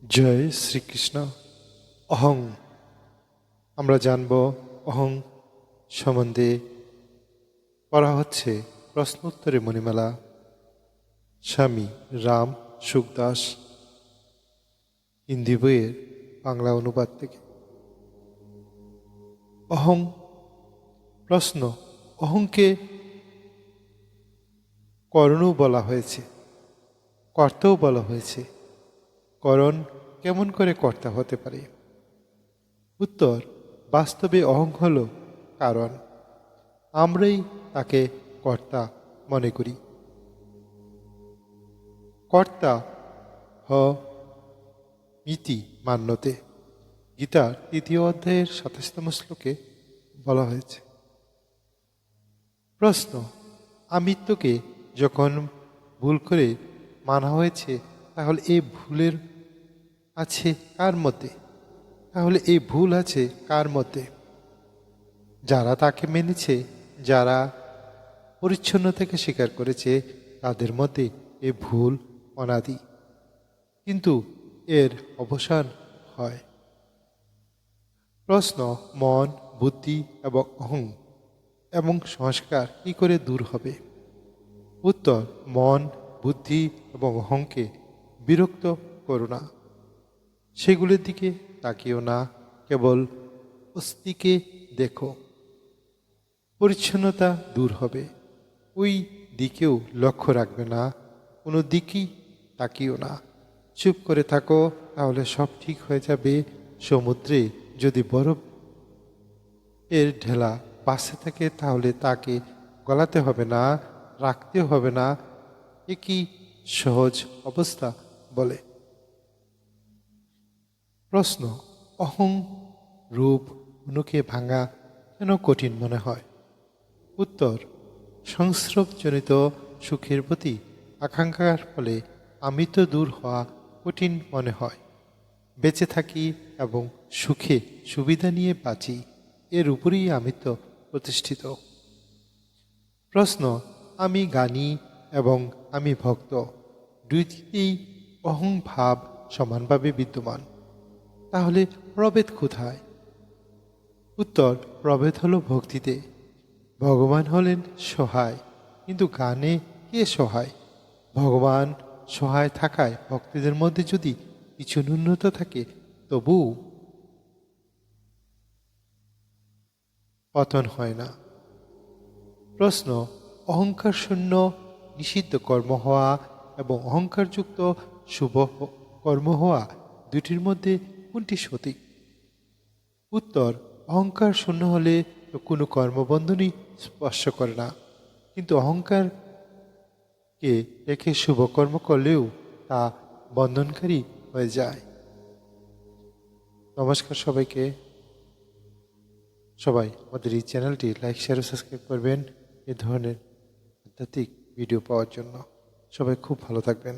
জয় শ্রীকৃষ্ণ। অহং আমরা জানব অহং সম্বন্ধে। পড়া হচ্ছে প্রশ্নোত্তরে মণিমালা, স্বামী রাম সুখদাস, হিন্দি বইয়ের বাংলা অনুবাদ থেকে। অহং প্রশ্ন। অহংকে করণও বলা হয়েছে, কর্তাও বলা হয়েছে। করণ কেমন করে কর্তা হতে পারে? উত্তর, বাস্তবে অহং হল কারণ, আমরাই তাকে কর্তা মনে করি। কর্তা হ মিতি মান্যতে, গীতার 3য় অধ্যায়ের 27তম শ্লোকে বলা হয়েছে। প্রশ্ন, আমিত্বকে যখন ভুল করে মানা হয়েছে, তাহলে এই ভুলের আছে কার মধ্যে? এই ভুল আছে কার মধ্যে? যারা তাকে মেনেছে, যারা পরিচ্ছন্নতাকে স্বীকার করেছে, তাদের মধ্যে এই ভুল অনাদি, কিন্তু এর অবসান হয়। প্রশ্ন, মন, বুদ্ধি এবং অহং এবং সংস্কার কি করে দূর হবে? উত্তর, মন, বুদ্ধি এবং অহংকে বিরক্ত করো না, সেগুলির দিকে তাকিও না, কেবল অস্থিকে দেখো। পরিচ্ছন্নতা দূর হবে, ওই দিকেও লক্ষ্য রাখবে না, কোনো দিকেই তাকিও না, চুপ করে থাকো, তাহলে সব ঠিক হয়ে যাবে। সমুদ্রে যদি বরফ এর ঢেলা বাসে থাকে, তাহলে তাকে গলাতে হবে না, রাখতে হবে না। একই সহজ অবস্থা বলে। প্রশ্ন, অহং রূপ অনুকে ভাঙা কেন কঠিন মনে হয়? উত্তর, সংস্রবজনিত সুখের প্রতি আকাঙ্ক্ষার ফলে আমিত্ব দূর হওয়া কঠিন মনে হয়। বেঁচে থাকি এবং সুখে সুবিধা নিয়ে বাঁচি, এর উপরেই আমিত্ব প্রতিষ্ঠিত। প্রশ্ন, আমি জ্ঞানী এবং আমি ভক্ত, দুইটিতেই অহং ভাব সমানভাবে বিদ্যমান, তাহলে প্রভেদ কোথায়? উত্তর, প্রভেদ হলো ভক্তিতে। ভগবান হলেন সহায়, কিন্তু জ্ঞানে কে সহায়? ভগবান সহায় থাকায় ভক্তদের মধ্যে যদি কিছু ন্যূনতা থাকে, তবু পতন হয় না। প্রশ্ন, অহংকার শূন্য নিষিদ্ধ কর্ম হওয়া এবং অহংকারযুক্ত শুভ কর্ম হওয়া, দুটির মধ্যে কোনটি সঠিক? উত্তর, অহংকার শূন্য হলে তো কোনো কর্মবন্ধনই স্পর্শ করে না, কিন্তু অহংকারকে রেখে শুভ কর্ম করলেও তা বন্ধনকারী হয়ে যায়। নমস্কার সবাইকে। সবাই আমাদের এই চ্যানেলটি লাইক, শেয়ার ও সাবস্ক্রাইব করবেন এ ধরনের আধ্যাত্মিক ভিডিও পাওয়ার জন্য। সবাই খুব ভালো থাকবেন।